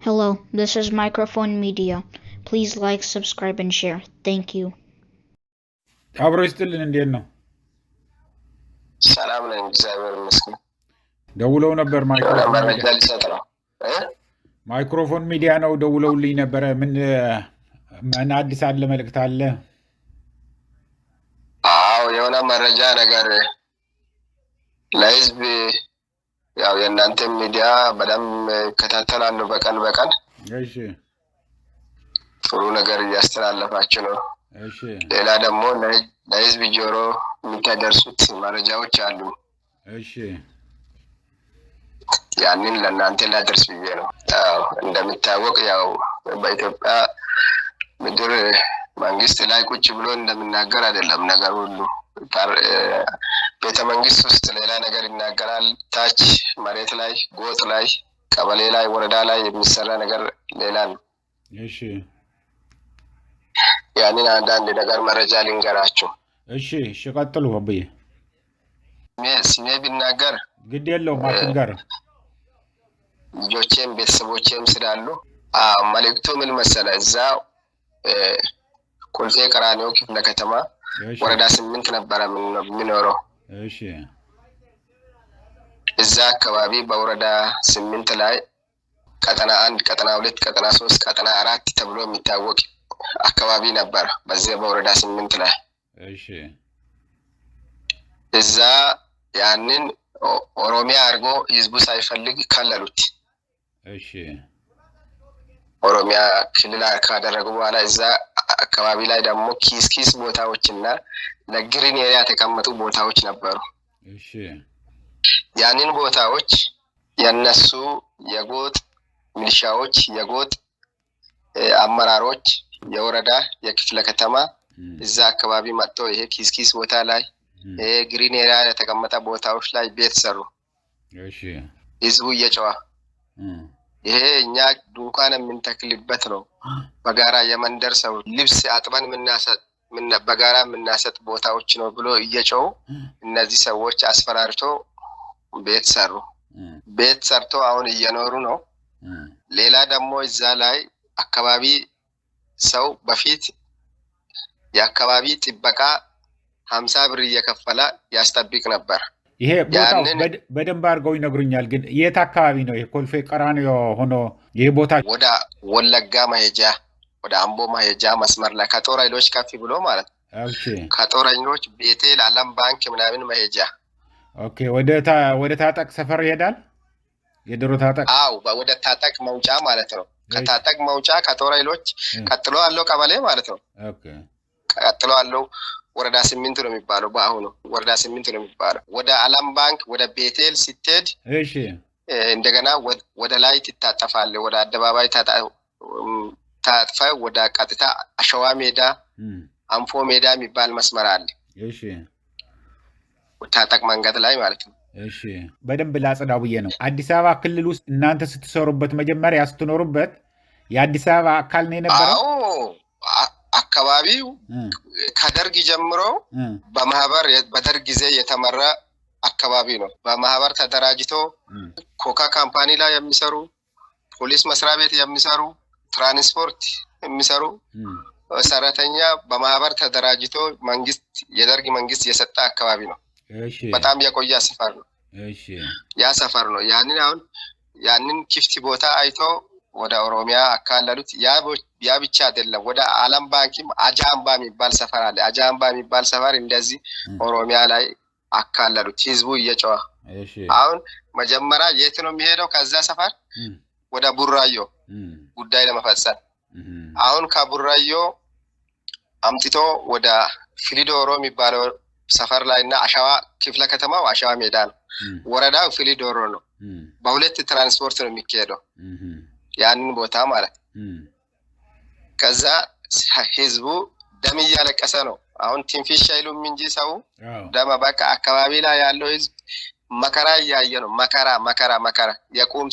Hello, this is Microphone Media. Please like, subscribe, and share. Thank you. አብሮ ይስጥልን እንዴት ነው? ሰላም ነኝ እግዚአብሔር ይመስገን። ደውለው ነበር መረጃ ሊሰጥ ነው። ማይክሮፎን ሚዲያ ነው ደውለውልኝ ነበረ። ምን አዲስ አለ መልእክት አለ? አዎ የሆነ መረጃ ነገር ለህዝብ ያው የእናንተ ሚዲያ በደንብ ከታተላለሁ በቀን እሺ ጥሩ ነገር እያስተላለፋችሁ ነው። እሺ ሌላ ደግሞ ለህዝብ ጆሮ የሚታደርሱት መረጃዎች አሉ። እሺ ያንን ለእናንተ ላደርስ ብዬ ነው። እንደሚታወቅ ያው በኢትዮጵያ ምድር መንግስት ላይ ቁጭ ብሎ እንደምናገር አይደለም ነገር ሁሉ። ቤተ መንግስት ውስጥ ሌላ ነገር ይናገራል፣ ታች መሬት ላይ ጎጥ ላይ ቀበሌ ላይ ወረዳ ላይ የሚሰራ ነገር ሌላ ነው። እሺ ያንን አንዳንድ ነገር መረጃ ልንገራችሁ። እሺ ቀጥሉ አብዬ። ስሜ ቢናገር ግድ የለውም አትንገር። ልጆቼም ቤተሰቦቼም ስላሉ መልእክቱ ምን መሰለ፣ እዛ ኮልፌ ቀራኒዮ ክፍለ ከተማ ወረዳ 8 ነበረ የሚኖረው። እሺ እዛ አካባቢ በወረዳ 8 ላይ ቀጠና 1 ቀጠና 2 ቀጠና 3 ቀጠና 4 ተብሎ የሚታወቅ አካባቢ ነበር በዚህ በወረዳ 8 ላይ። እሺ እዛ ያንን ኦሮሚያ አድርጎ ህዝቡ ሳይፈልግ ከለሉት። እሺ ኦሮሚያ ክልል ካደረጉ በኋላ እዛ አካባቢ ላይ ደግሞ ኪስ ቦታዎችና ለግሪን ኤሪያ ተቀመጡ ቦታዎች ነበሩ። እሺ ያንን ቦታዎች የነሱ የጎጥ ሚሊሻዎች የጎጥ አመራሮች የወረዳ የክፍለ ከተማ እዛ አካባቢ መጥተው ይሄ ኪስ ቦታ ላይ ግሪን ኤሪያ የተቀመጠ ቦታዎች ላይ ቤት ሰሩ። እሺ ህዝቡ እየጨዋ ይሄ እኛ ድንኳን የምንተክልበት ነው፣ በጋራ የመንደር ሰው ልብስ አጥበን በጋራ የምናሰጥ ቦታዎች ነው ብሎ እየጨው እነዚህ ሰዎች አስፈራርቶ ቤት ሰሩ። ቤት ሰርቶ አሁን እየኖሩ ነው። ሌላ ደግሞ እዛ ላይ አካባቢ ሰው በፊት የአካባቢ ጥበቃ 50 ብር እየከፈለ ያስጠብቅ ነበር። ይሄ ቦታው በደንብ አድርገው ይነግሩኛል። ግን የት አካባቢ ነው? ይሄ ኮልፌ ቀራኒዮ ሆኖ ይሄ ቦታ ወደ ወለጋ መሄጃ ወደ አምቦ መሄጃ መስመር ላይ ከጦር ኃይሎች ከፍ ብሎ ማለት ነው። እሺ ከጦር ኃይሎች ቤቴል ዓለም ባንክ ምናምን መሄጃ። ኦኬ ወደ ታጠቅ ሰፈር ይሄዳል። የድሮ ታጠቅ ወደ ታጠቅ መውጫ ማለት ነው። ከታጠቅ መውጫ ከጦር ኃይሎች ቀጥሎ ያለው ቀበሌ ማለት ነው። ኦኬ ቀጥሎ ያለው ወረዳ 8 ነው የሚባለው። በአሁኑ ወረዳ 8 ነው የሚባለው። ወደ ዓለም ባንክ ወደ ቤቴል ስትሄድ እሺ እንደገና ወደ ላይ ትታጠፋለህ። ወደ አደባባይ ታጥፈ ወደ ቀጥታ አሸዋ ሜዳ አንፎ ሜዳ የሚባል መስመር አለ። እሺ ታጠቅ መንገድ ላይ ማለት ነው። እሺ በደንብ ላጽዳው ብዬ ነው። አዲስ አበባ ክልል ውስጥ እናንተ ስትሰሩበት መጀመሪያ ስትኖሩበት የአዲስ አበባ አካል ነው የነበረው? አካባቢው ከደርግ ጀምሮ በማህበር በደርግ ጊዜ የተመራ አካባቢ ነው። በማህበር ተደራጅቶ ኮካ ካምፓኒ ላይ የሚሰሩ፣ ፖሊስ መስሪያ ቤት የሚሰሩ፣ ትራንስፖርት የሚሰሩ ሰራተኛ በማህበር ተደራጅቶ የደርግ መንግስት የሰጠ አካባቢ ነው። በጣም የቆየ ሰፈር ነው። ያ ሰፈር ነው። ያንን ክፍት ቦታ አይቶ ወደ ኦሮሚያ አካለሉት። ያ ብቻ አይደለም፣ ወደ ዓለም ባንክም አጃምባ የሚባል ሰፈር አለ። አጃምባ የሚባል ሰፈር እንደዚህ ኦሮሚያ ላይ አካለሉት። ህዝቡ እየጨዋ አሁን መጀመሪያ የት ነው የሚሄደው? ከዛ ሰፈር ወደ ቡራዮ ጉዳይ ለመፈጸም አሁን ከቡራዮ አምጥቶ ወደ ፍሊዶሮ የሚባለው ሰፈር ላይ እና አሸዋ ክፍለ ከተማው አሸዋ ሜዳ ነው። ወረዳው ፍሊዶሮ ነው። በሁለት ትራንስፖርት ነው የሚካሄደው ያንን ቦታ ማለት። ከዛ ህዝቡ ደም እያለቀሰ ነው። አሁን ትንፊሽ አይሉም እንጂ ሰው ደም በቃ አካባቢ ላይ ያለው ህዝብ መከራ እያየ ነው። መከራ የቁም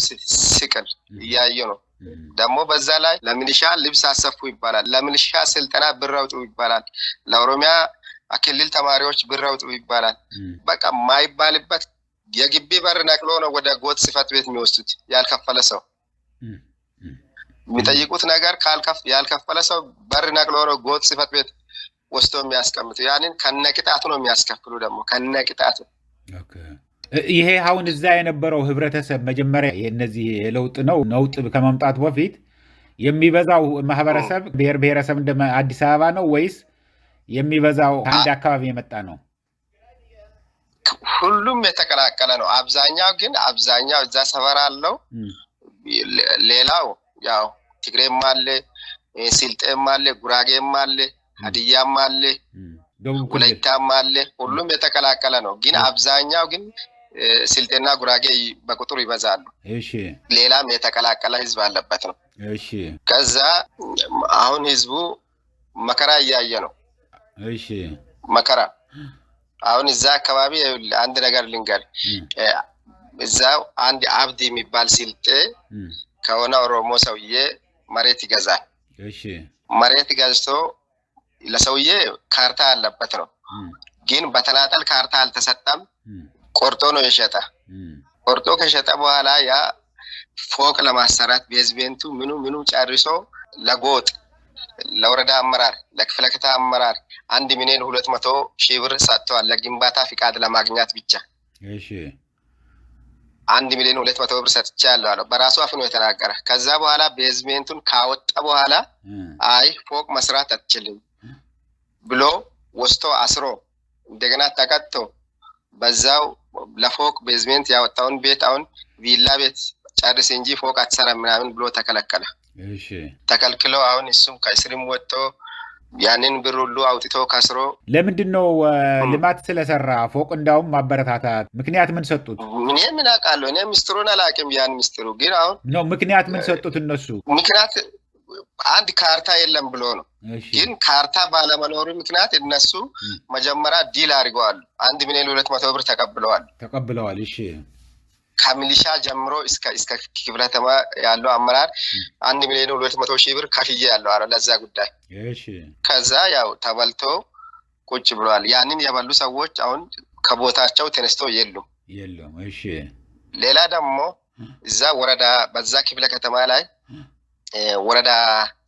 ስቅል እያየ ነው። ደግሞ በዛ ላይ ለሚሊሻ ልብስ አሰፉ ይባላል፣ ለሚሊሻ ስልጠና ብር አውጡ ይባላል፣ ለኦሮሚያ ክልል ተማሪዎች ብር አውጡ ይባላል። በቃ ማይባልበት የግቢ በር ነቅሎ ነው ወደ ጎጥ ጽሕፈት ቤት የሚወስዱት ያልከፈለ ሰው የሚጠይቁት ነገር ያልከፈለ ሰው በር ነቅሎ ነው ጎጥ ጽሕፈት ቤት ወስዶ የሚያስቀምጡ ያንን ከነቅጣቱ ነው የሚያስከፍሉ ደግሞ ከነቅጣቱ ይሄ አሁን እዛ የነበረው ህብረተሰብ መጀመሪያ የነዚህ ለውጥ ነውጥ ከመምጣቱ በፊት የሚበዛው ማህበረሰብ ብሔረሰብ እንደ አዲስ አበባ ነው ወይስ የሚበዛው አንድ አካባቢ የመጣ ነው? ሁሉም የተቀላቀለ ነው። አብዛኛው እዛ ሰፈር አለው። ሌላው ያው ትግሬም አለ፣ ስልጤም አለ፣ ጉራጌም አለ፣ ሀዲያም አለ፣ ወላይታም አለ። ሁሉም የተቀላቀለ ነው። ግን አብዛኛው ግን ስልጤና ጉራጌ በቁጥር ይበዛሉ። ሌላም የተቀላቀለ ህዝብ አለበት ነው። ከዛ አሁን ህዝቡ መከራ እያየ ነው። መከራ አሁን እዛ አካባቢ አንድ ነገር ልንገር። እዛው አንድ አብዲ የሚባል ስልጤ ከሆነ ኦሮሞ ሰውዬ መሬት ይገዛል። መሬት ገዝቶ ለሰውዬ ካርታ ያለበት ነው። ግን በተናጠል ካርታ አልተሰጠም። ቆርጦ ነው የሸጠ። ቆርጦ ከሸጠ በኋላ ያ ፎቅ ለማሰራት ቤዝሜንቱ ምኑ ጨርሶ ለጎጥ ለወረዳ አመራር ለክፍለ ከተማ አመራር 1,200,000 ብር ሰጥቷል ለግንባታ ፍቃድ ለማግኘት ብቻ። 1,200,000 ብር ሰጥቻለሁ አለ። በራሱ አፍ ነው የተናገረ። ከዛ በኋላ ቤዝሜንቱን ካወጣ በኋላ አይ ፎቅ መስራት አትችልም ብሎ ወስቶ አስሮ እንደገና ተቀጥቶ በዛው ለፎቅ ቤዝሜንት ያወጣውን ቤት አሁን ቪላ ቤት ጨርስ እንጂ ፎቅ አትሰራም ምናምን ብሎ ተከለከለ። ተከልክሎ አሁን እሱም ከእስርም ወጥቶ ያንን ብር ሁሉ አውጥቶ ከስሮ ለምንድነው ልማት ስለሰራ ፎቅ እንዳውም ማበረታታት ምክንያት ምን ሰጡት? ምን አውቃለሁ እኔ ሚስጥሩን አላውቅም። ያን ሚስጥሩ ግን አሁን ነው ምክንያት ምን ሰጡት እነሱ? ምክንያት አንድ ካርታ የለም ብሎ ነው። ግን ካርታ ባለመኖሩ ምክንያት እነሱ መጀመሪያ ዲል አድርገዋል። 1,200,000 ብር ተቀብለዋል። እሺ ከሚሊሻ ጀምሮ እስከ ክፍለ ከተማ ያለው አመራር 1,200,000 ብር ከፍዬ ያለው አረ ለዛ ጉዳይ። እሺ ከዛ ያው ተበልቶ ቁጭ ብሏል። ያንን የበሉ ሰዎች አሁን ከቦታቸው ተነስተው የሉም። እሺ ሌላ ደግሞ እዛ ወረዳ በዛ ክፍለ ከተማ ላይ ወረዳ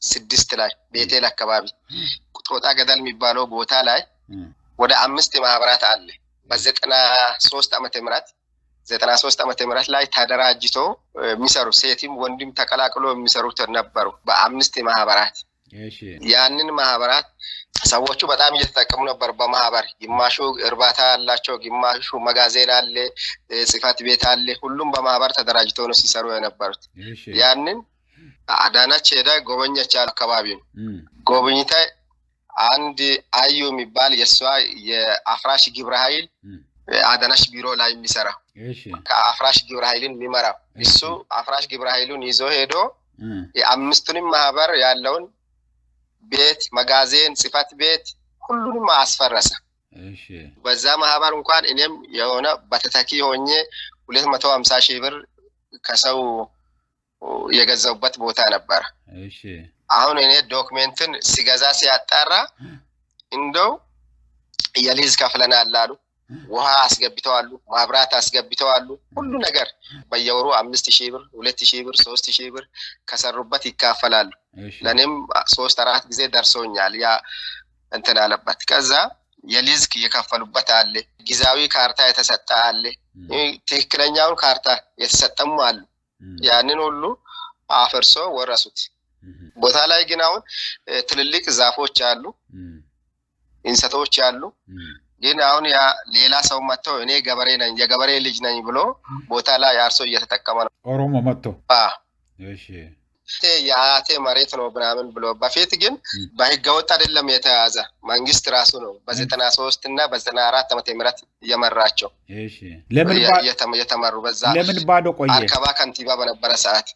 6 ላይ ቤቴል አካባቢ ጦጣ ገደል የሚባለው ቦታ ላይ ወደ 5 ማህበራት አለ። በ93 ዓመተ ምህረት ላይ ተደራጅቶ የሚሰሩ ሴትም ወንድም ተቀላቅሎ የሚሰሩት ነበሩ በ5 ማህበራት። ያንን ማህበራት ሰዎቹ በጣም እየተጠቀሙ ነበር። በማህበር ግማሹ እርባታ አላቸው፣ ግማሹ መጋዘን አለ፣ ጽሕፈት ቤት አለ። ሁሉም በማህበር ተደራጅቶ ነው ሲሰሩ የነበሩት። ያንን አዳነች ሄዳ ጎበኘች አካባቢው። ጎበኝታ አንድ አዩ የሚባል የሷ የአፍራሽ ግብረ ኃይል አዳነች ቢሮ ላይ የሚሰራ ከአፍራሽ ግብረ ኃይልን የሚመራው እሱ አፍራሽ ግብረ ኃይሉን ይዞ ሄዶ የአምስቱንም ማህበር ያለውን ቤት፣ መጋዘን፣ ጽሕፈት ቤት ሁሉንም አስፈረሰ። በዛ ማህበር እንኳን እኔም የሆነ በተተኪ ሆኜ 250,000 ብር ከሰው የገዛውበት ቦታ ነበር። አሁን እኔ ዶክመንትን ሲገዛ ሲያጣራ እንደው የሊዝ ከፍለናል አሉ። ውሃ አስገብተዋል፣ ማብራት አስገብተዋል። ሁሉ ነገር በየወሩ 5,000 ብር፣ 2,000 ብር፣ 3,000 ብር ከሰሩበት ይካፈላሉ። ለኔም 3-4 ጊዜ ደርሶኛል ያ እንትን አለበት። ከዛ የሊዝ የከፈሉበት አለ፣ ጊዜያዊ ካርታ የተሰጠ አለ፣ ትክክለኛውን ካርታ የተሰጠሙ አሉ። ያንን ሁሉ አፈርሶ ወረሱት። ቦታ ላይ ግን አሁን ትልልቅ ዛፎች አሉ፣ እንሰቶች አሉ። ግን አሁን ያ ሌላ ሰው መጥቶ እኔ ገበሬ ነኝ የገበሬ ልጅ ነኝ ብሎ ቦታ ላይ አርሶ እየተጠቀመ ነው። ኦሮሞ መጥቶ እሺ የአያቴ መሬት ነው ምናምን ብሎ በፊት ግን በህገወጥ አይደለም የተያዘ መንግስት ራሱ ነው በ93 እና በ94 ዓመተ ምህረት የመራቸው። እሺ ለምን የተመሩ በዛ ለምን ባዶ ቆየ? አርካባ ከንቲባ በነበረ ሰዓት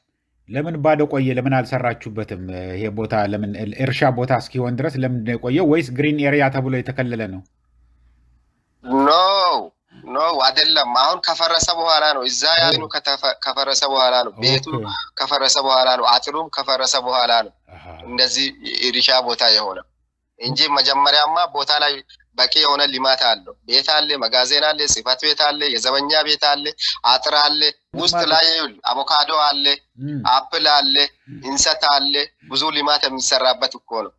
ለምን ባዶ ቆየ? ለምን አልሰራችሁበትም? ይሄ ቦታ ለምን እርሻ ቦታ እስኪሆን ድረስ ለምን ነው የቆየው? ወይስ ግሪን ኤሪያ ተብሎ የተከለለ ነው? ኖ አይደለም። አሁን ከፈረሰ በኋላ ነው። እዛ ያኑ ከፈረሰ በኋላ ነው። ቤቱ ከፈረሰ በኋላ ነው። አጥሩም ከፈረሰ በኋላ ነው እንደዚህ እርሻ ቦታ የሆነ እንጂ መጀመሪያማ ቦታ ላይ በቂ የሆነ ልማት አለው። ቤት አለ፣ መጋዘን አለ፣ ጽሕፈት ቤት አለ፣ የዘበኛ ቤት አለ፣ አጥር አለ፣ ውስጥ ላይ አቮካዶ አለ አፕል አለ እንሰት አለ ብዙ ልማት የሚሰራበት እኮ ነው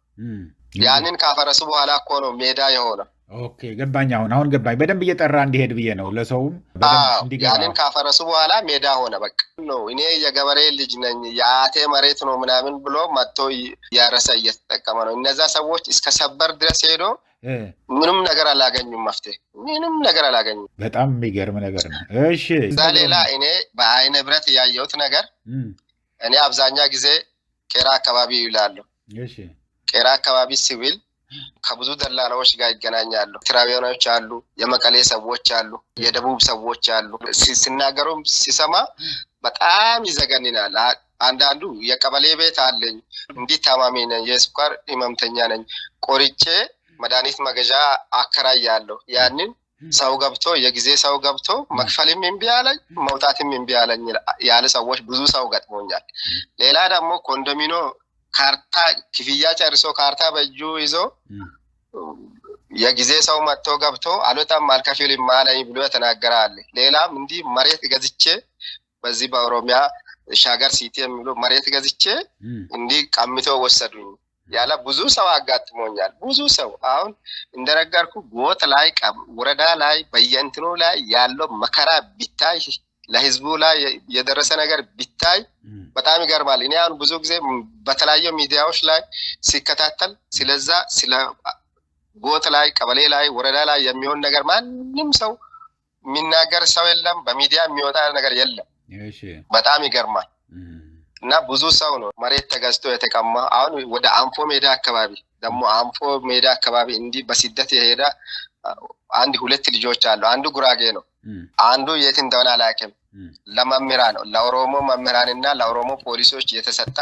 ያንን ካፈረሱ በኋላ እኮ ነው ሜዳ የሆነ ኦኬ ገባኝ አሁን ገባኝ በደንብ እየጠራ እንዲሄድ ብዬ ነው ለሰውም በደንብ እንዲገባ ያንን ካፈረሱ በኋላ ሜዳ ሆነ በቃ ነው እኔ የገበሬ ልጅ ነኝ ያቴ መሬት ነው ምናምን ብሎ መጥቶ ያረሰ እየተጠቀመ ነው እነዛ ሰዎች እስከ ሰበር ድረስ ሄዶ ምንም ነገር አላገኙም መፍትሄ ምንም ነገር አላገኙም በጣም የሚገርም ነገር ነው እሺ ዛሌላ እኔ በአይነ ብረት ያየሁት ነገር እኔ አብዛኛ ጊዜ ቄራ አካባቢ ይላሉ እሺ ቄራ አካባቢ ሲቪል ከብዙ ደላላዎች ጋር ይገናኛሉ ትራቢያኖች አሉ የመቀሌ ሰዎች አሉ የደቡብ ሰዎች አሉ ሲናገሩም ሲሰማ በጣም ይዘገንናል አንዳንዱ የቀበሌ ቤት አለኝ እንዲህ ታማሚ ነኝ የስኳር ህመምተኛ ነኝ ቆርጬ መድኃኒት መገዣ አከራያለሁ ያንን ሰው ገብቶ የጊዜ ሰው ገብቶ መክፈልም እምቢ አለኝ መውጣትም እምቢ አለኝ ያለ ሰዎች ብዙ ሰው ገጥሞኛል ሌላ ደግሞ ኮንዶሚኖ ካርታ ክፍያ ጨርሶ ካርታ በእጁ ይዞ የጊዜ ሰው መጥቶ ገብቶ አልወጣም አልከፍልም ማለኝ ብሎ ተናገራል ሌላም እንዲህ መሬት ገዝቼ በዚህ በኦሮሚያ ሻገር ሲቲ የሚሉ መሬት ገዝቼ እንዲህ ቀምቶ ወሰዱኝ ያለ ብዙ ሰው አጋጥሞኛል ብዙ ሰው አሁን እንደነገርኩ ጎጥ ላይ ወረዳ ላይ በየእንትኑ ላይ ያለው መከራ ቢታይ ለህዝቡ ላይ የደረሰ ነገር ቢታይ በጣም ይገርማል እኔ አሁን ብዙ ጊዜ በተለያዩ ሚዲያዎች ላይ ሲከታተል ስለዛ ስለ ጎጥ ላይ ቀበሌ ላይ ወረዳ ላይ የሚሆን ነገር ማንንም ሰው የሚናገር ሰው የለም በሚዲያ የሚወጣ ነገር የለም እሺ በጣም ይገርማል እና ብዙ ሰው ነው መሬት ተገዝቶ የተቀማ አሁን ወደ አንፎ ሜዳ አካባቢ ደግሞ አንፎ ሜዳ አካባቢ እንዲህ በስደት የሄዳ አንድ ሁለት ልጆች አሉ አንዱ ጉራጌ ነው አንዱ የት እንደሆነ አላውቅም ለመምህራን ነው ለኦሮሞ መምህራንና ለኦሮሞ ፖሊሶች የተሰጣ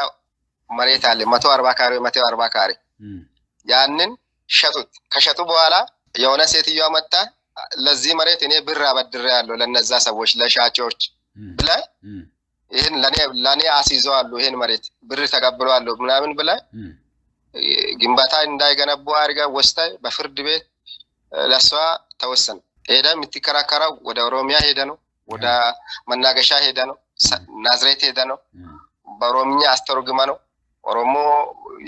መሬት አለ 140 ካሬ 140 ካሬ ያንን ሸጡት ከሸጡ በኋላ የሆነ ሴትየዋ መጣ ለዚህ መሬት እኔ ብር አበድሬያለሁ ለነዛ ሰዎች ለሻጮች ብለ ይሄን ለኔ አስይዘዋል ይሄን መሬት ብር ተቀብለዋል ምናምን ብለ ግንባታ እንዳይገነቡ አርጋ ወስታይ በፍርድ ቤት ለሷ ተወሰነ ሄዳ የምትከራከረው ወደ ኦሮሚያ ሄደ ነው ወደ መናገሻ ሄደ ነው ናዝሬት ሄደ ነው በኦሮምኛ አስተርጉማ ነው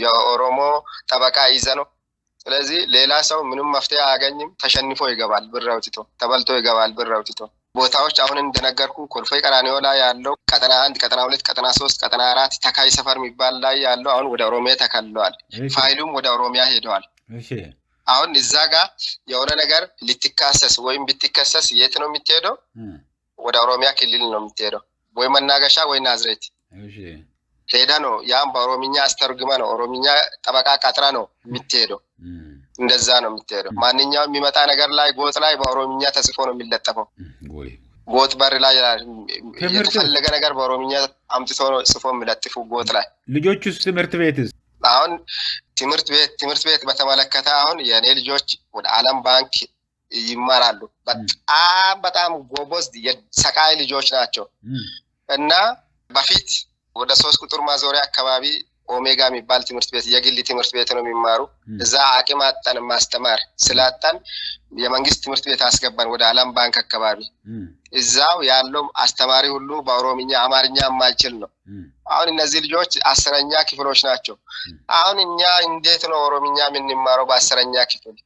የኦሮሞ ጠበቃ ይዘ ነው ስለዚህ ሌላ ሰው ምንም መፍትሄ አያገኝም ተሸንፎ ይገባል ብር አውጥቶ ተበልቶ ይገባል ብር አውጥቶ ቦታዎች አሁን እንደነገርኩ ኮልፌ ቀራኒዮ ላይ ያለው ቀጠና 1 ቀጠና 2 ቀጠና 3 ቀጠና 4 ተካይ ሰፈር የሚባል ላይ ያለው አሁን ወደ ኦሮሚያ ተከልሏል ፋይሉም ወደ ኦሮሚያ ሄደዋል እሺ አሁን እዛ ጋር የሆነ ነገር ልትካሰስ ወይም ብትከሰስ የት ነው የምትሄደው ወደ ኦሮሚያ ክልል ነው የምትሄደው ወይ መናገሻ ወይ ናዝሬት እሺ ሄዳ ነው ያም በኦሮምኛ አስተርጉማ ነው ኦሮምኛ ጠበቃ ቀጥራ ነው የምትሄደው እንደዛ ነው የምትሄደው ማንኛውም የሚመጣ ነገር ላይ ጎጥ ላይ በኦሮምኛ ተጽፎ ነው የሚለጠፈው ጎጥ በር ላይ የተፈለገ ነገር በኦሮምኛ አምጥቶ ነው ጽፎ የሚለጥፉ ጎጥ ላይ ልጆቹስ ትምህርት ቤትስ አሁን ትምህርት ቤት በተመለከተ አሁን የኔ ልጆች ወደ ዓለም ባንክ ይማራሉ በጣም ጎበዝ የሰቃይ ልጆች ናቸው እና በፊት ወደ 3 ቁጥር ማዞሪያ አካባቢ ኦሜጋ የሚባል ትምህርት ቤት የግል ትምህርት ቤት ነው የሚማሩ እዛ አቅም አጣን ማስተማር ስላጣን የመንግስት ትምህርት ቤት አስገባን ወደ ዓለም ባንክ አካባቢ እዛው ያለው አስተማሪ ሁሉ በኦሮምኛ አማርኛ የማይችል ነው አሁን እነዚህ ልጆች 10ኛ ክፍሎች ናቸው አሁን እኛ እንዴት ነው ኦሮምኛ የምንማረው በ10ኛ ክፍል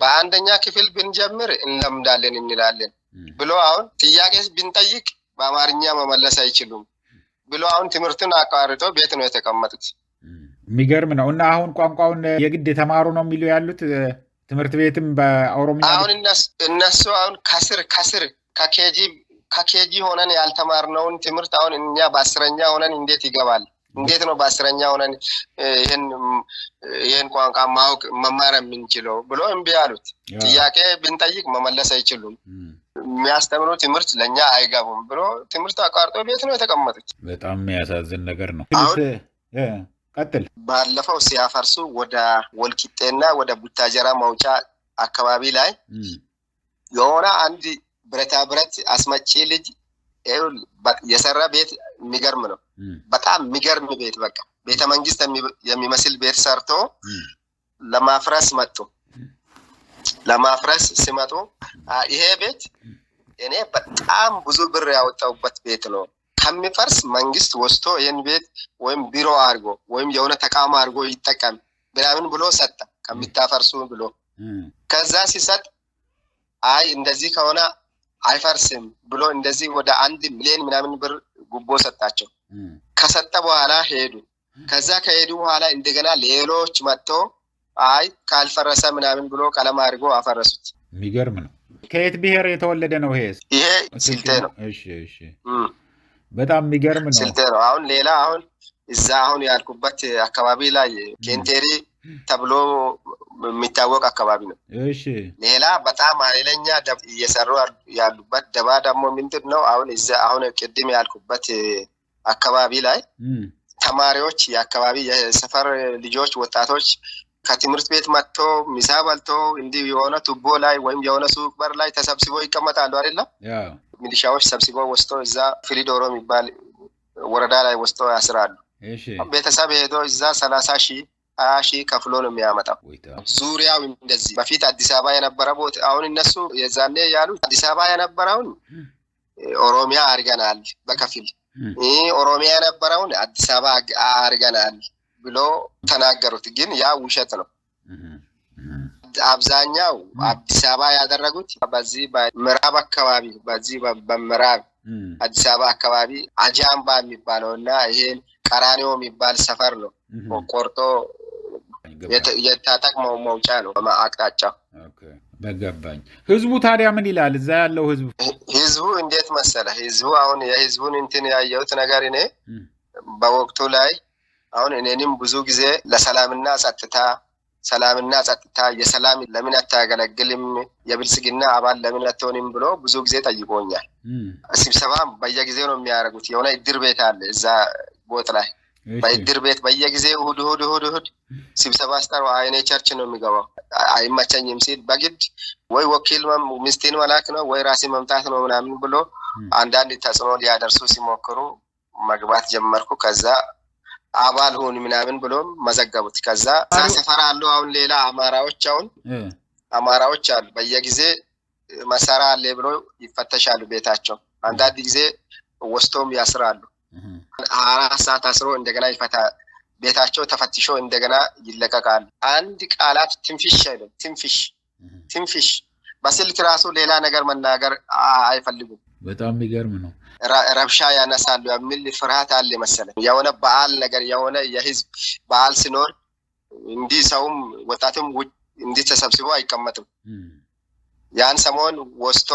በአንደኛ ክፍል ብንጀምር እንለምዳለን እንላለን ብሎ አሁን ጥያቄ ብንጠይቅ በአማርኛ መመለስ አይችሉም ብሎ አሁን ትምህርቱን አቋርጦ ቤት ነው የተቀመጡት የሚገርም ነው እና አሁን ቋንቋውን የግድ ተማሩ ነው የሚሉ ያሉት ትምህርት ቤትም በኦሮምኛ አሁን እነሱ አሁን ከስር ከኬጂ ሆነን ያልተማርነውን ትምህርት አሁን እኛ በ10ኛ ሆነን እንዴት ይገባል እንዴት ነው በ10ኛ ሆነን ይሄን ቋንቋ ማወቅ መማር የምንችለው ብሎ እምቢ አሉት ጥያቄ ብንጠይቅ መመለስ አይችሉም የሚያስተምሩ ትምህርት ለኛ አይጋቡም ብሎ ትምህርት አቋርጦ ቤት ነው የተቀመጡት በጣም የሚያሳዝን ነገር ነው ቀጥል ባለፈው ሲያፈርሱ ወደ ወልቂጤና ወደ ቡታጀራ መውጫ አካባቢ ላይ የሆነ አንድ ብረት አስመጪ ልጅ የሰራ ቤት የሚገርም ነው በጣም የሚገርም ቤት በቃ ቤተ መንግስት የሚመስል ቤት ሰርቶ ለማፍረስ መጡ ለማፍረስ ሲመጡ ይሄ ቤት እኔ በጣም ብዙ ብር ያወጣውበት ቤት ነው ከሚፈርስ መንግስት ወስቶ ይሄን ቤት ወይም ቢሮ አድርጎ ወይም የሆነ ተቋም አድርጎ ይጠቀም ምናምን ብሎ ሰጠ ከሚታፈርሱ ብሎ ከዛ ሲሰጥ አይ እንደዚህ ከሆነ አይፈርስም ብሎ እንደዚህ ወደ 1 ሚሊዮን ምናምን ብር ጉቦ ሰጣቸው ከሰጠ በኋላ ሄዱ ከዛ ከሄዱ በኋላ እንደገና ሌሎች መጥቶ አይ ካልፈረሰ ምናምን ብሎ ቀለም አድርጎ አፈረሱት የሚገርም ነው ከየት ብሔር የተወለደ ነው ይሄ ስልጤ ነው እሺ በጣም የሚገርም ነው ስልጤ ነው አሁን ሌላ አሁን እዛ አሁን ያልኩበት አካባቢ ላይ ኬንቴሪ ተብሎ የሚታወቅ አካባቢ ነው እሺ ሌላ በጣም ኃይለኛ እየሰሩ ያሉበት ደባ ደግሞ ምንድነው አሁን እዛ አሁን ቅድም ያልኩበት አካባቢ ላይ ተማሪዎች የአካባቢ የሰፈር ልጆች ወጣቶች ከትምህርት ቤት መጥቶ ምሳ በልቶ እንዲህ የሆነ ቱቦ ላይ ወይም የሆነ ሱቅ በር ላይ ተሰብስበው ይቀመጣሉ አይደል ሚሊሻዎች ሰብስበው ወስደው እዛ ፍሪዶሮ የሚባል ወረዳ ላይ ወስደው ያስራሉ እሺ ቤተሰብ ሄዶ እዛ 30,000 20,000 ከፍሎ ነው የሚያመጣው ዙሪያው እንደዚህ በፊት አዲስ አበባ የነበረ ቦታ አሁን እነሱ የዛኔ ያሉት አዲስ አበባ የነበረውን ኦሮሚያ አርገናል በከፊል ኦሮሚያ የነበረውን አዲስ አበባ አርገናል ብሎ ተናገሩት ግን ያ ውሸት ነው አብዛኛው አዲስ አበባ ያደረጉት በዚህ በምዕራብ አካባቢ በዚህ በምዕራብ አዲስ አበባ አካባቢ አጃምባ የሚባለውና ይሄን ቀራኒዮ የሚባል ሰፈር ነው ቆርጦ የታጠቅ መውጫ ነው አቅጣጫው በገባኝ ህዝቡ ታዲያ ምን ይላል እዛ ያለው ህዝቡ እንዴት መሰለ ህዝቡ አሁን የህዝቡን እንትን ያየሁት ነገር እኔ በወቅቱ ላይ አሁን እኔንም ብዙ ጊዜ ለሰላምና ጸጥታ የሰላም ለምን አታገለግልም የብልጽግና አባል ለምን አትሆንም ብሎ ብዙ ጊዜ ጠይቆኛል ስብሰባ በየጊዜው ነው የሚያደርጉት የሆነ እድር ቤት አለ እዛ ቦት ላይ በእድር ቤት በየጊዜው እሑድ ስብሰባ አስጠራው አይኔ ቸርች ነው የሚገባው አይመቸኝም ሲል በግድ ወይ ወኪል ሚስቴን መላክ ነው ወይ ራሴ መምጣት ነው ምናምን ብሎ አንዳንድ ተጽዕኖ ሊያደርሱ ሲሞክሩ መግባት ጀመርኩ ከዛ አባል ሆን ምናምን ብሎ መዘገቡት ከዛ ሰፈር አሉ አሁን ሌላ አማራዎች አሉ በየጊዜ መሳሪያ አለ ብሎ ይፈተሻሉ ቤታቸው አንዳንድ ጊዜ ወስቶም ያስራሉ 4 ሰዓት አስሮ እንደገና ይፈታ ቤታቸው ተፈትሾ እንደገና ይለቀቃሉ አንድ ቃላት ትንፍሽ አይደለም ትንፍሽ በስልክ ራሱ ሌላ ነገር መናገር አይፈልጉም በጣም የሚገርም ነው ረብሻ ያነሳሉ የሚል ፍርሃት አለ መሰለኝ የሆነ በዓል ነገር የሆነ የህዝብ በዓል ሲኖር እንዲህ ሰውም ወጣቱም እንዲህ ተሰብስቦ አይቀመጥም ያን ሰሞን ወስቶ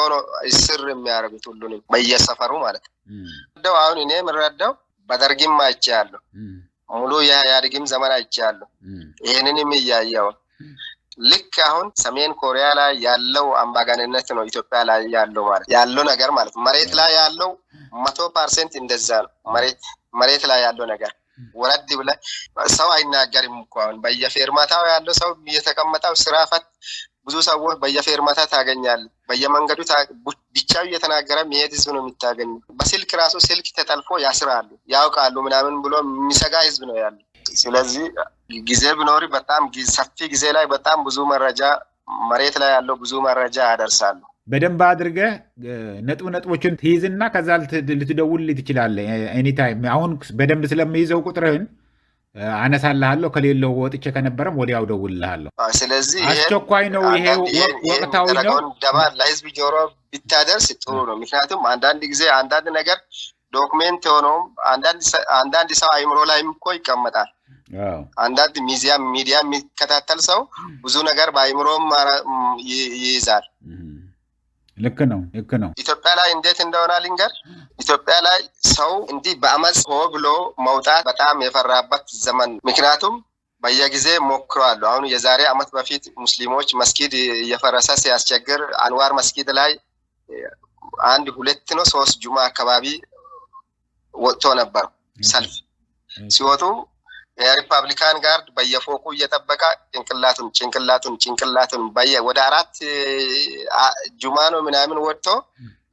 እስር የሚያደርጉት ሁሉንም በየሰፈሩ ማለት ነው አሁን እኔ ምረዳው በደርግም አይቻለሁ ሙሉ የኢህአዴግም ዘመን አይቻለሁ ይሄንንም እያየው ልክ አሁን ሰሜን ኮሪያ ላይ ያለው አምባገነንነት ነው ኢትዮጵያ ላይ ያለው ማለት ያለው ነገር ማለት መሬት ላይ ያለው 100% እንደዛ ነው መሬት ላይ ያለው ነገር ወረድ ብለ ሰው አይናገርም እንኳን በየፌርማታው ያለው ሰው እየተቀመጠው ስራ ፈት ብዙ ሰዎች በየፌርማታ ታገኛል በየመንገዱ ብቻው እየተናገረ መሄድ ህዝብ ነው የሚታገኝ በስልክ ራሱ ስልክ ተጠልፎ ያስራሉ ያውቃሉ ምናምን ብሎ የሚሰጋ ህዝብ ነው ያለው ስለዚህ ጊዜ ቢኖር በጣም ሰፊ ጊዜ ላይ በጣም ብዙ መረጃ መሬት ላይ ያለው ብዙ መረጃ ያደርሳሉ በደንብ አድርገ ነጥቦችን ትይዝና ከዛ ልትደውልልኝ ትችላለህ ኤኒ ታይም አሁን በደንብ ስለሚይዘው ቁጥርህን አነሳልሃለሁ ከሌለው ወጥቼ ከነበረም ወዲያው ደውልልሃለሁ ስለዚህ አስቸኳይ ነው ይሄ ወቅታዊ ነው ደባል ለህዝብ ጆሮ ቢታደርስ ጥሩ ነው ምክንያቱም አንዳንድ ጊዜ አንዳንድ ነገር ዶክመንት ሆኖ አንዳንድ ሰው አይምሮ ላይም እኮ ይቀመጣል አንዳንድ ሚዲያ የሚከታተል ሰው ብዙ ነገር በአይምሮም ይይዛል ልክ ነው ኢትዮጵያ ላይ እንዴት እንደሆነ ልንገር ኢትዮጵያ ላይ ሰው እንዲህ በአመጽ ብሎ መውጣት በጣም የፈራበት ዘመን ምክንያቱም በየጊዜ ሞክሯል አሁን የዛሬ አመት በፊት ሙስሊሞች መስጊድ እየፈረሰ ሲያስቸግር አንዋር መስጊድ ላይ 1-2-3 ጁማ አካባቢ ወጥቶ ነበር ሰልፍ ሲወጡ የሪፐብሊካን ጋርድ በየፎቁ እየተጠበቀ ጭንቅላቱን ወደ 4 ጁማ ነው ምናምን ወጥቶ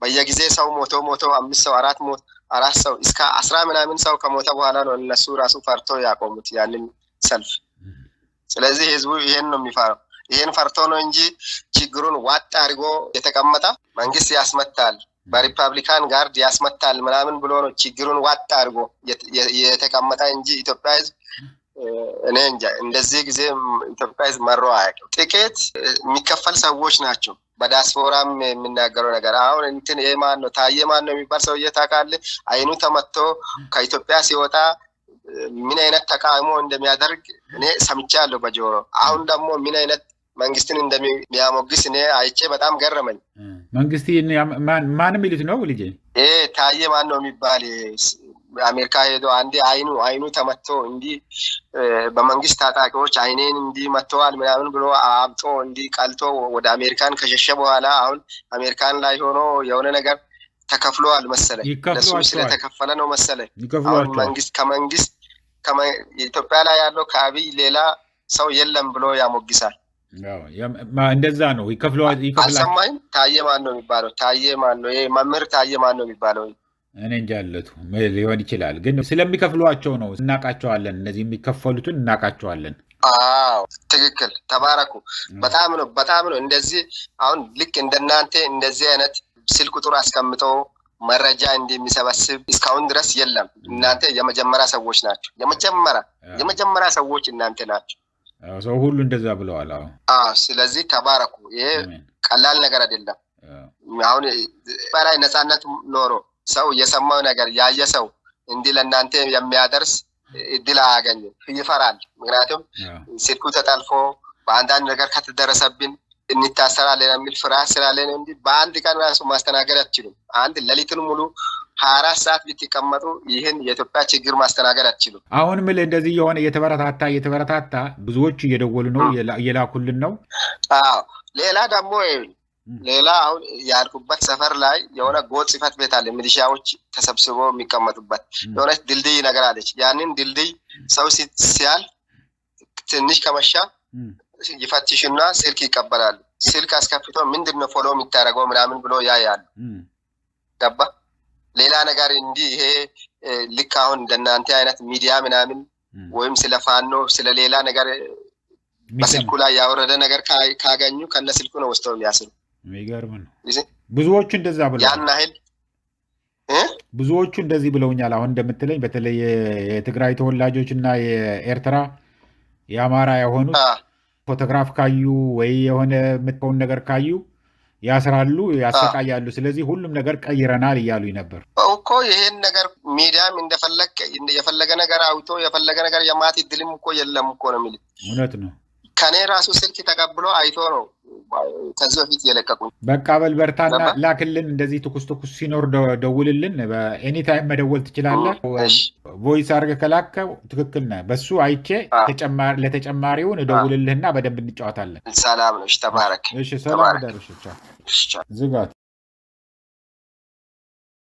በየጊዜ ሰው ሞቶ 5 ሰው 4 ሰው እስከ 10 ምናምን ሰው ከሞተ በኋላ ነው እነሱ ራሱ ፈርቶ ያቆሙት ያንን ሰልፍ ስለዚህ ህዝቡ ይሄን ነው የሚፈራው ይሄን ፈርቶ ነው እንጂ ችግሩን ዋጥ አድርጎ የተቀመጠ መንግስት ያስመታል በሪፐብሊካን ጋርድ ያስመታል ምናምን ብሎ ነው ችግሩን ዋጥ አድርጎ የተቀመጠ እንጂ ኢትዮጵያ ህዝብ እኔ እንጃ እንደዚህ ጊዜ ኢትዮጵያ ህዝብ መሮ አያውቅም። ጥቂት የሚከፈል ሰዎች ናቸው በዲያስፖራም የሚናገረው ነገር። አሁን እንትን ማን ነው ታዬ ማን ነው የሚባል ሰውዬ ታውቃለህ? አይኑ ተመቶ ከኢትዮጵያ ሲወጣ ምን አይነት ተቃውሞ እንደሚያደርግ እኔ ሰምቻለሁ በጆሮ። አሁን ደግሞ ምን አይነት መንግስትን እንደሚያሞግስ እኔ አይቼ በጣም ገረመኝ። መንግስት ማንም ይሉት ነው ልጄ ታዬ ማን ነው የሚባል አሜሪካ ሄዶ አንዴ አይኑ ተመቶ እንዲህ በመንግስት ታጣቂዎች አይኔን እንዲህ መተዋል ምናምን ብሎ አብጦ እንዲህ ቀልቶ ወደ አሜሪካን ከሸሸ በኋላ አሁን አሜሪካን ላይ ሆኖ የሆነ ነገር ተከፍሏል መሰለኝ። ለሱ ስለተከፈለ ነው መሰለኝ አሁን መንግስት ኢትዮጵያ ላይ ያለው ከአብይ ሌላ ሰው የለም ብሎ ያሞግሳል። እንደዛ ነው ይከፍሏል። አልሰማኝም። ታዬ ማን ነው የሚባለው? ታዬ ማን ነው? መምህር ታዬ ማን ነው የሚባለው? እኔ እንጃለቱ ሊሆን ይችላል፣ ግን ስለሚከፍሏቸው ነው እናቃቸዋለን። እነዚህ የሚከፈሉትን እናቃቸዋለን። አዎ ትክክል። ተባረኩ። በጣም ነው እንደዚህ አሁን ልክ እንደናንተ እንደዚህ አይነት ስልክ ቁጥር አስቀምጠው መረጃ እንደሚሰበስብ እስካሁን ድረስ የለም። እናንተ የመጀመሪያ ሰዎች ናቸው። የመጀመሪያ ሰዎች እናንተ ናቸው። ሰው ሁሉ እንደዛ ብለዋል። ስለዚህ ተባረኩ። ይሄ ቀላል ነገር አይደለም። አሁን በላይ ነፃነት ኖሮ ሰው የሰማው ነገር ያየ ሰው እንዲህ ለእናንተ የሚያደርስ እድል አያገኝም፣ ይፈራል። ምክንያቱም ስልኩ ተጠልፎ በአንዳንድ ነገር ከተደረሰብን እንታሰራለን የሚል ፍርሃት ስላለን እንጂ በአንድ ቀን ራሱ ማስተናገድ አትችሉም። አንድ ሌሊቱን ሙሉ 24 ሰዓት ብትቀመጡ ይህን የኢትዮጵያ ችግር ማስተናገድ አትችሉም። አሁን ምን እንደዚህ የሆነ እየተበረታታ ብዙዎች እየደወሉ ነው፣ እየላኩልን ነው። ሌላ ደግሞ ሌላ አሁን ያልኩበት ሰፈር ላይ የሆነ ጎጥ ጽሕፈት ቤት አለ፣ ሚሊሻዎች ተሰብስበው የሚቀመጡበት የሆነች ድልድይ ነገር አለች። ያንን ድልድይ ሰው ሲያልፍ ትንሽ ከመሻ ይፈትሽና ስልክ ይቀበላሉ። ስልክ አስከፍቶ ምንድነው ፎሎ የሚታረገው ምናምን ብሎ ያያሉ። ገባ? ሌላ ነገር እንዲህ ይሄ ልክ አሁን እንደናንተ አይነት ሚዲያ ምናምን ወይም ስለ ፋኖ ስለ ሌላ ነገር በስልኩ ላይ ያወረደ ነገር ካገኙ ከነ ስልኩ ነው ወስደው የሚያስሩ። የሚገርም ነው። ብዙዎቹ እንደዛ ብለው ያን ያህል ብዙዎቹ እንደዚህ ብለውኛል። አሁን እንደምትለኝ በተለይ የትግራይ ተወላጆች እና የኤርትራ የአማራ የሆኑት ፎቶግራፍ ካዩ ወይ የሆነ የምትሆን ነገር ካዩ ያስራሉ፣ ያሰቃያሉ። ስለዚህ ሁሉም ነገር ቀይረናል እያሉኝ ነበር እኮ። ይሄን ነገር ሚዲያም የፈለገ ነገር አውቶ የፈለገ ነገር የማት ድልም እኮ የለም እኮ ነው የሚል። እውነት ነው። ከኔ ራሱ ስልክ ተቀብሎ አይቶ ነው ከዚህ በፊት የለቀቁኝ። በቃ በልበርታና ላክልን። እንደዚህ ትኩስ ሲኖር ደውልልን። በኤኒታይም መደወል ትችላለህ። ቮይስ አድርገህ ከላከው ትክክል ነህ። በሱ አይቼ ለተጨማሪውን እደውልልህና በደንብ እንጫወታለን። ሰላም ነው። ተባረክ። ሰላም ደርሽ ዝጋት